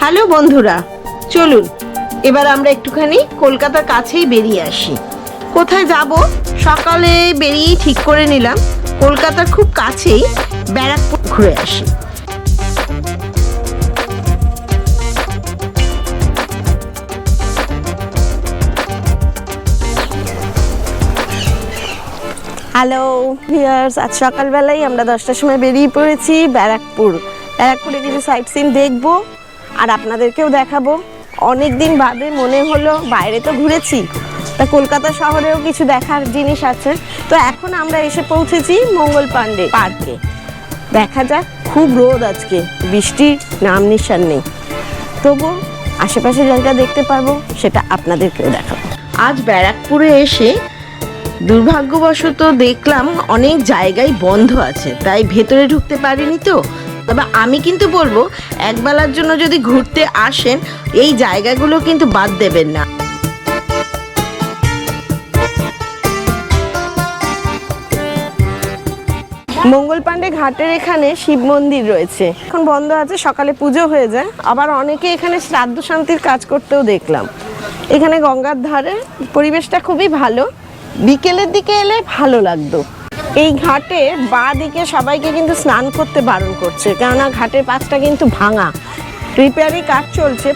Hello বন্ধুরা, চলুন এবার আমরা একটুখানি কলকাতার কাছেই বেরিয়ে আসি। কোথায় যাব? সকালে বেরিয়ে ঠিক করে নিলাম কলকাতার খুব কাছেই ব্যারাকপুর ঘুরে আসি। হ্যালো ভিউয়ার্স, আজ সকালবেলায় আমরা 10টার সময় বেরিয়ে পড়েছি ব্যারাকপুরে কিছু সাইট সিন দেখবো আর আপনাদেরকেও দেখাবো। অনেক দিন বাদে মনে হলো বাইরে তো ঘুরেছি, তা কলকাতা শহরেও কিছু দেখার জিনিস আছে। তো এখন আমরা এসে পৌঁছেছি মঙ্গল পাণ্ডে পার্কে। দেখা যাক, খুব রোদ আজকে, বৃষ্টির নাম নিশান নেই, তবু আশেপাশে জায়গা দেখতে পারবো, সেটা আপনাদেরকেও দেখাবো। আজ ব্যারাকপুরে এসে দুর্ভাগ্যবশত দেখলাম অনেক জায়গায় বন্ধ আছে, তাই ভেতরে ঢুকতে পারিনি। তো তবে আমি কিন্তু বলবো, একবেলার জন্য যদি ঘুরতে আসেন এই জায়গাগুলো কিন্তু বাদ দেবেন না। মঙ্গল পাণ্ডে ঘাটের এখানে শিব মন্দির রয়েছে, এখন বন্ধ আছে, সকালে পুজো হয়ে যায়। আবার অনেকে এখানে শ্রাদ্ধ শান্তির কাজ করতেও দেখলাম। এখানে গঙ্গার ধারে পরিবেশটা খুবই ভালো, বিকেলের দিকে এলে ভালো লাগতো। এই ঘাটে বাঁ দিকে সবাইকে কিন্তু স্নান করতে বারণ করছে, কেননা ঘাটের পাশটা কিন্তু ভাঙা, রিপেয়ারিং কাজ চলছে।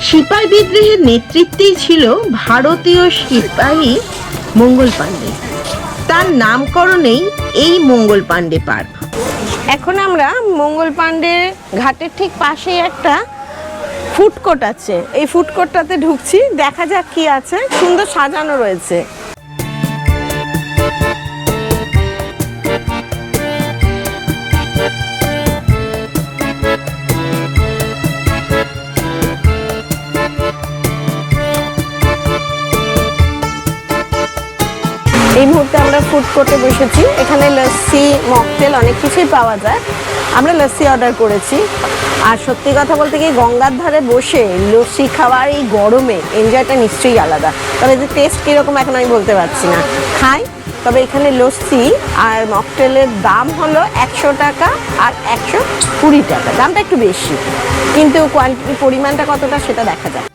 সিপাহী বিদ্রোহের নেতৃত্বেই ছিল ভারতীয় সিপাহী মঙ্গল পাণ্ডে, তার নামকরণেই এই মঙ্গল পাণ্ডে পার্ক। এখন আমরা মঙ্গল পাণ্ডে ঘাটের ঠিক পাশেই একটা ফুড কোর্ট আছে, এই ফুড কোর্টটাতে ঢুকছি, দেখা যাক কি আছে। সুন্দর সাজানো রয়েছে। এই মুহূর্তে আমরা ফুড কোর্টে বসেছি, এখানে লস্যি, মকটেল অনেক কিছুই পাওয়া যায়। আমরা লস্যি অর্ডার করেছি। আর সত্যি কথা বলতে কি, গঙ্গার ধারে বসে লস্যি খাওয়ার এই গরমে এনজয়টা নিশ্চয়ই আলাদা। তবে যে টেস্ট কীরকম এখন আমি বলতে পারছি না, খাই। তবে এখানে লস্যি আর মকটেলের দাম হলো 100 টাকা আর 120 টাকা, দামটা একটু বেশি, কিন্তু কোয়ান্টিটি পরিমাণটা কতটা সেটা দেখা যায়।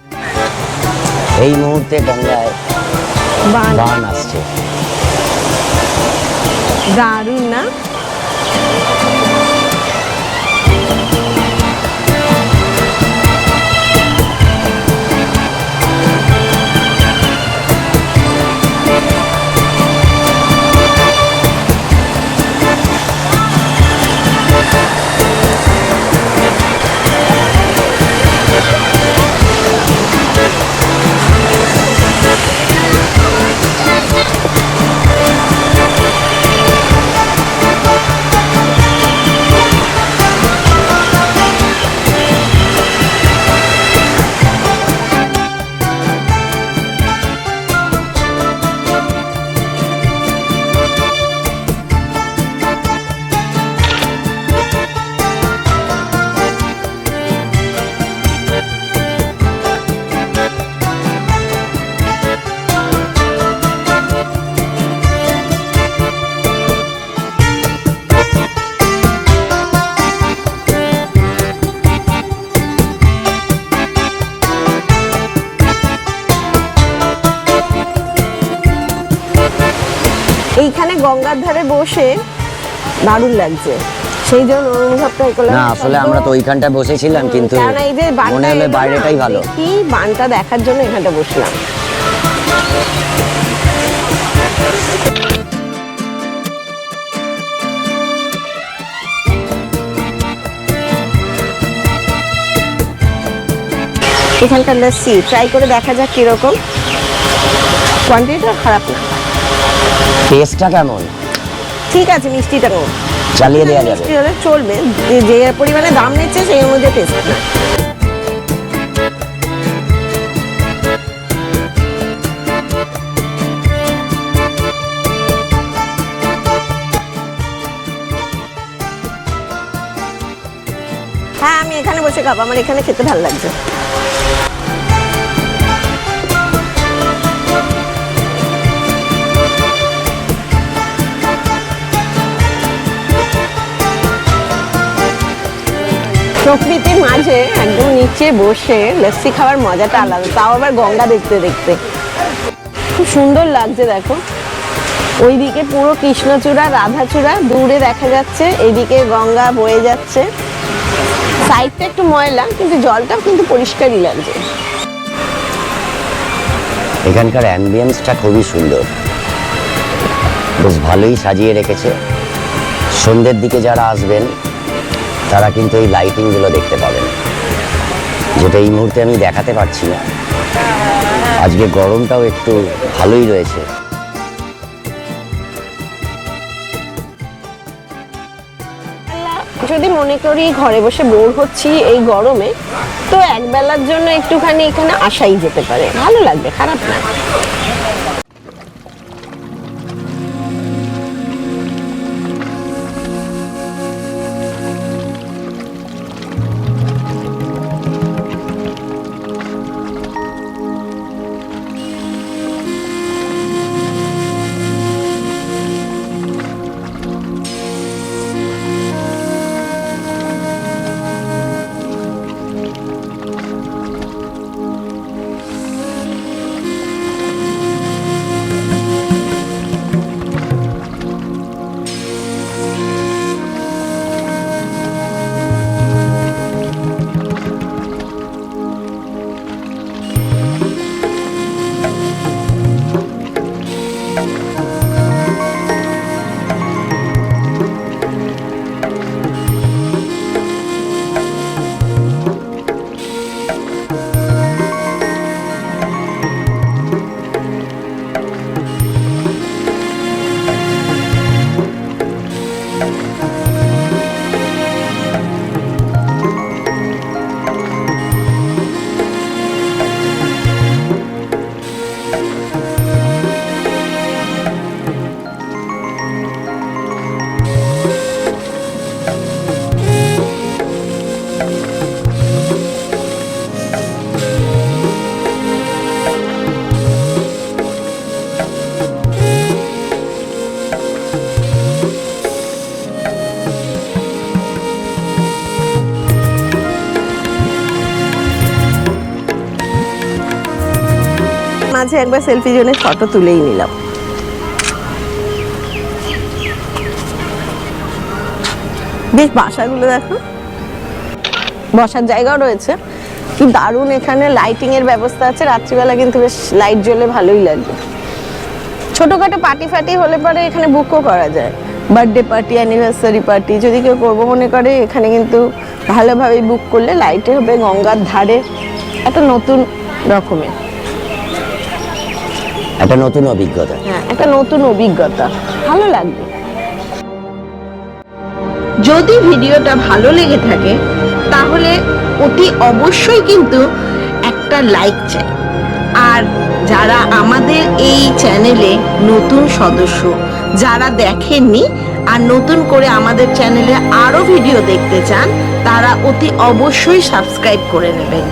এই মুহূর্তে গঙ্গায় বান আসছে, দারুণ না? এইখানে গঙ্গার ধারে বসে দারুণ লাগছে, সেই জন্য অনুভবটা করলাম। না আসলে আমরা তো ওইখানটা বসেছিলাম, কিন্তু এই যে মনে হলো বাইরেটাই ভালো, কি বানটা দেখার জন্য এখানটা বসলাম। এখানকার লস্যি ট্রাই করে দেখা যাক কিরকম। কোয়ান্টিটিটা খারাপ না, টেস্টটা কেমন? ঠিক আছে, মিষ্টিটা কম, চালিয়ে দেওয়া যাবে, মিষ্টি হলে চলবে, যে পরিমাণে দাম নিচ্ছে সেই অনুযায়ী টেস্ট না। হ্যাঁ, আমি এখানে বসে খাবো, আমার এখানে খেতে ভালো লাগছে। প্রকৃতির মাঝে একদম নিচে বসে লস্যি খাওয়ার মজাটা আলাদা, তাও আবার গঙ্গা দেখতে দেখতে। খুব সুন্দর লাগছে দেখো, ওইদিকে পুরো কৃষ্ণচূড়া রাধাচূড়া দূরে দেখা যাচ্ছে, এইদিকে গঙ্গা বয়ে যাচ্ছে। সাইডটা একটু ময়লা কিন্তু জলটাও কিন্তু পরিষ্কারই লাগছে। এখানকার অ্যাম্বিয়েন্সটা খুবই সুন্দর, বেশ ভালোই সাজিয়ে রেখেছে। সন্ধ্যের দিকে যারা আসবেন তারা কিন্তু এই লাইটিংগুলো দেখতে পাবেন, যেটা এই মুহূর্তে আমি দেখাতে পারছি না। আজকে গরমটাও একটু ভালোই রয়েছে। যদি মনে করি ঘরে বসে বোর হচ্ছি এই গরমে, তো একবেলার জন্য একটুখানি এখানে আসাই যেতে পারে, ভালো লাগবে, খারাপ না। মাঝে একবার সেলফি জন্য ফটো তুলেই নিলাম। বেশ বাসাগুলো দেখো, বসার জায়গাও রয়েছে, কি দারুণ এখানে লাইটিং এর ব্যবস্থা আছে। রাত্রিবেলা কিন্তু বেশ লাইট জ্বলে ভালোই লাগবে। ছোটখাটো পার্টি ফাটি হলে পরে এখানে বুকও করা যায়, বার্থডে পার্টি, অ্যানিভার্সারি পার্টি যদি কেউ করবো মনে করে এখানে কিন্তু ভালোভাবে বুক করলে লাইটে হবে গঙ্গার ধারে, একটা নতুন রকমের, একটা নতুন অভিজ্ঞতা। হ্যাঁ, একটা নতুন অভিজ্ঞতা, ভালো লাগবে। যদি ভিডিওটা ভালো লেগে থাকে তাহলে অতি অবশ্যই কিন্তু একটা লাইক চাই। আর যারা আমাদের এই চ্যানেলে নতুন সদস্য, যারা দেখেননি আর নতুন করে আমাদের চ্যানেলে আরো ভিডিও দেখতে চান, তারা অতি অবশ্যই সাবস্ক্রাইব করে নেবেন।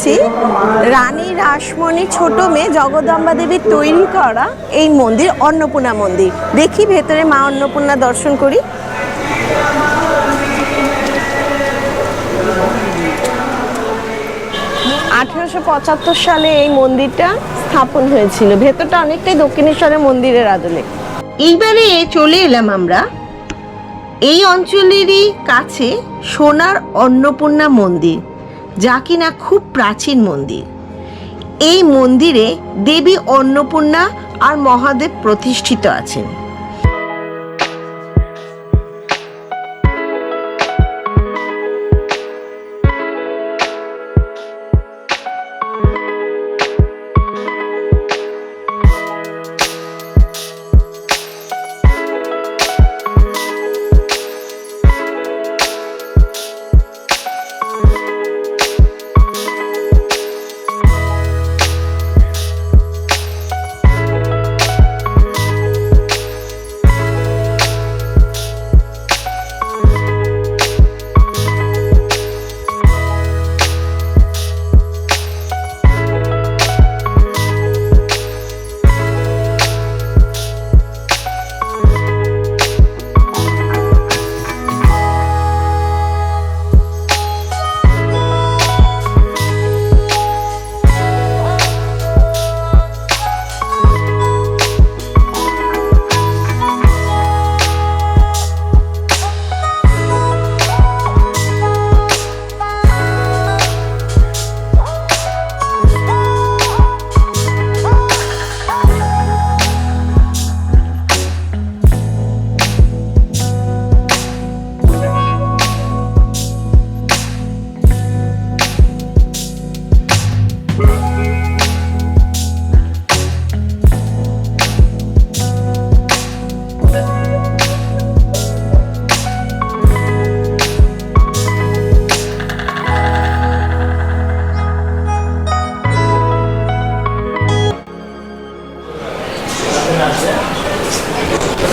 এসেছি রানী রাসমণির ছোট মেয়ে জগদম্বা দেবীর তৈরি করা এই মন্দির, অন্নপূর্ণা মন্দির। দেখি ভেতরে মা অন্নপূর্ণা দর্শন করি। 1875 সালে এই মন্দিরটা স্থাপন হয়েছিল। ভেতরটা অনেকটাই দক্ষিণেশ্বরের মন্দিরের আদলে। এইবারে চলে এলাম আমরা এই অঞ্চলেরই কাছে সোনার অন্নপূর্ণা মন্দির, যা কিনা খুব প্রাচীন মন্দির। এই মন্দিরে দেবী অন্নপূর্ণা আর মহাদেব প্রতিষ্ঠিত আছেন।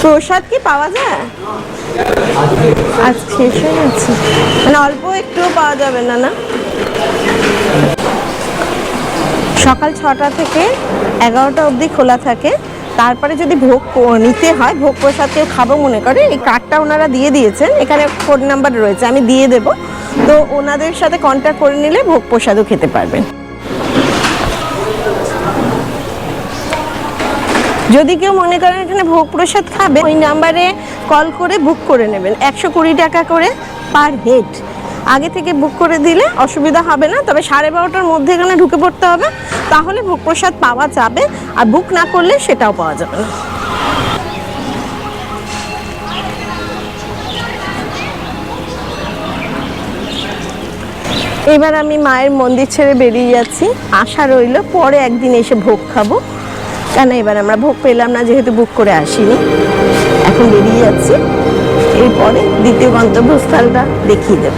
প্রসাদ কি পাওয়া যায়? আজ শেষ হয়ে যাচ্ছে, মানে অল্প একটুও পাওয়া যাবে না? না, সকাল 6টা থেকে 11টা অবধি খোলা থাকে। তারপরে যদি ভোগ নিতে হয়, ভোগ প্রসাদ কেউ খাবো মনে করে, এই কার্ডটা ওনারা দিয়ে দিয়েছেন, এখানে ফোন নাম্বার রয়েছে, আমি দিয়ে দেব। তো ওনাদের সাথে কন্ট্যাক্ট করে নিলে ভোগ প্রসাদও খেতে পারবেন। যদি কেউ মনে করেন এখানে ভোগ প্রসাদ খাবে, ওই নাম্বারে কল করে বুক করে নেবেন। 120 টাকা করে পার হেড। আগে থেকে বুক করে দিলে অসুবিধা হবে না, তবে 12:30টার মধ্যে এখানে ঢুকে পড়তে হবে, তাহলে ভোগ প্রসাদ পাওয়া যাবে। আর বুক না করলে সেটাও পাওয়া যাবে না। এবার আমি মায়ের মন্দির ছেড়ে বেরিয়ে যাচ্ছি। আশা রইল পরে একদিন এসে ভোগ খাবো, কেন এবার আমরা ভোগ পেলাম না যেহেতু বুক করে আসিনি। এখন বেরিয়ে যাচ্ছি, এরপরে দ্বিতীয় গন্তব্যস্থলটা দেখিয়ে দেব।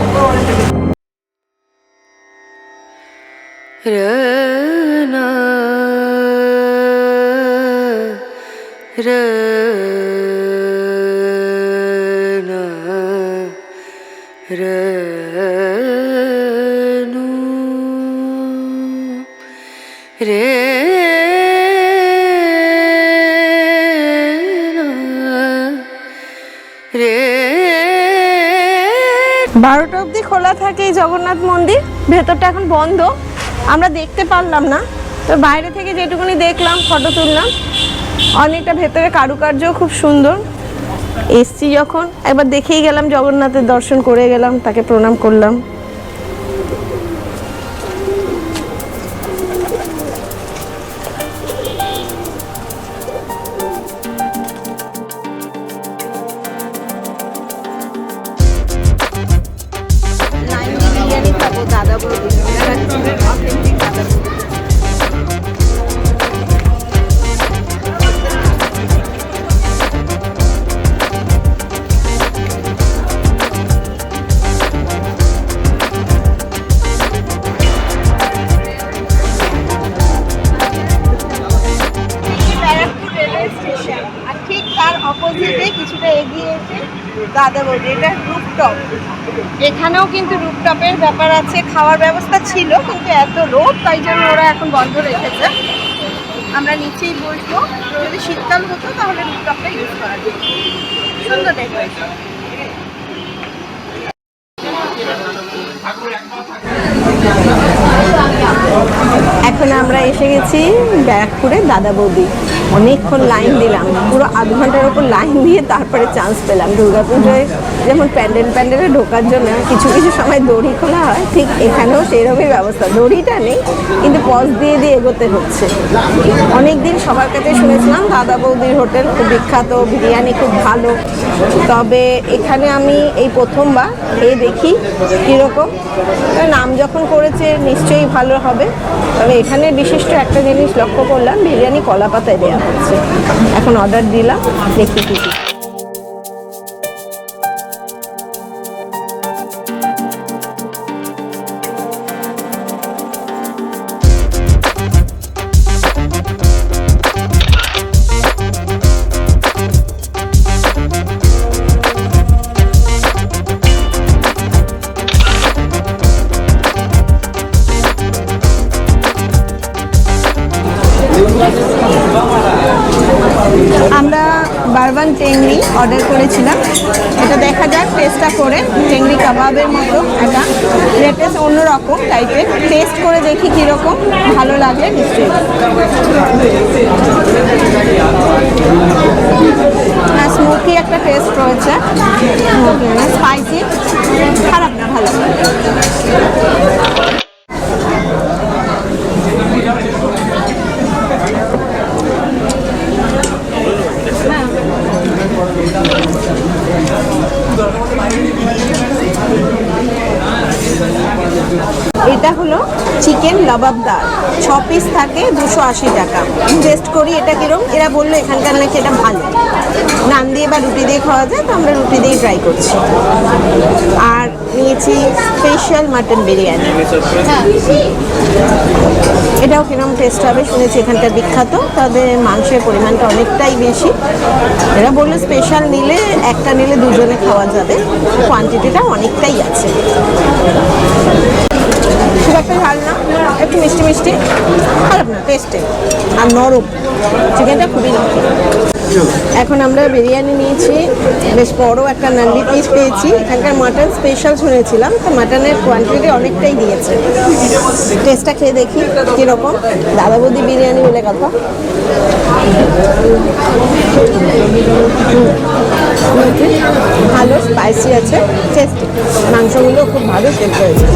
বারোটা অবধি খোলা থাকে এই জগন্নাথ মন্দির। ভেতরটা এখন বন্ধ, আমরা দেখতে পারলাম না। তো বাইরে থেকে যেটুকুনি দেখলাম, ফটো তুললাম। অনেকটা ভেতরে কারুকার্যও খুব সুন্দর। এসছি যখন একবার দেখেই গেলাম, জগন্নাথের দর্শন করে গেলাম, তাকে প্রণাম করলাম। অপোজিটে কিছুটা এগিয়ে এসে দাদা বৌদি, এটা রূপ রুপটপ, এখানেও কিন্তু রুপটপের ব্যাপার আছে। খাওয়ার ব্যবস্থা ছিল কিন্তু এত রোদ, তাই জন্য ওরা এখন বন্ধ রেখেছে। আমরা নিচেই বসবো, যদি শীতকাল হতো তাহলে রুপটপটা ইউজ করা যেত। সুন্দর ডেকোরেশন। এখন আমরা এসে গেছি ব্যারাকপুরে দাদা বৌদি। অনেকক্ষণ লাইন দিলাম, পুরো আধ ঘন্টার উপর লাইন দিয়ে তারপরে চান্স পেলাম। দুর্গাপুজোয় যেমন প্যান্ডেলে ঢোকার জন্য কিছু কিছু সময় দড়ি খোলা হয়, ঠিক এখানেও সেরকমই ব্যবস্থা। দড়িটা নেই কিন্তু পজ দিয়ে দিয়ে এগোতে হচ্ছে। অনেকদিন সবার কাছে শুনেছিলাম দাদা বৌদির হোটেল খুব বিখ্যাত, বিরিয়ানি খুব ভালো, তবে এখানে আমি এই প্রথমবার খেয়ে দেখি কীরকম। নাম যখন করেছে নিশ্চয়ই ভালো হবে। তবে এখানে বিশিষ্ট একটা জিনিস লক্ষ্য করলাম, বিরিয়ানি কলা পাতায় দেওয়া হচ্ছে। এখন অর্ডার দিলাম, দেখি কি কি। আমরা বারবান টেংরি অর্ডার করেছিলাম। এটা দেখা যাক টেস্টটা করে। টেংরি কাবাবের মতো একটা লেটেস্ট অন্যরকম টাইপের, টেস্ট করে দেখি কীরকম, ভালো লাগে নিশ্চয়ই। হ্যাঁ, স্মোকি একটা টেস্ট রয়েছে, স্মোকি না স্পাইসি, খারাপ না, ভালো। এটা হলো চিকেন লবাবদার, 6 পিস থাকে, 280 টাকা। টেস্ট করি এটা কিরম। এরা বললো এখানকার নাকি এটা ভালো, নান দিয়ে বা রুটি দিয়ে খাওয়া যায়, তো আমরা রুটি দিয়েই ট্রাই করছি। আর নিয়েছি স্পেশাল মাটন বিরিয়ানি, এটাও কিরম টেস্ট হবে শুনেছি এখানকার বিখ্যাত, তবে মাংসের পরিমাণটা অনেকটাই বেশি। এরা বললো স্পেশাল নিলে একটা নিলে দুজনে খাওয়া যাবে, কোয়ান্টিটিটা অনেকটাই আছে। খুব একটা ঝাল না, একটু মিষ্টি মিষ্টি, খারাপ না টেস্টে, আর নরম, চিকেনটা খুবই নরম। এখন আমরা বিরিয়ানি নিয়েছি, বেশ বড় একটা নান্ডি পিস পেয়েছি। এখানকার মাটন স্পেশাল শুনেছিলাম, তো মাটনের কোয়ান্টিটি অনেকটাই দিয়েছে। টেস্টটা খেয়ে দেখি কীরকম। দাদা বৌদি বিরিয়ানি বলে কথা। ভালো স্পাইসি আছে, টেস্টি, মাংসগুলো খুব ভালো সেদ্ধ হয়েছে।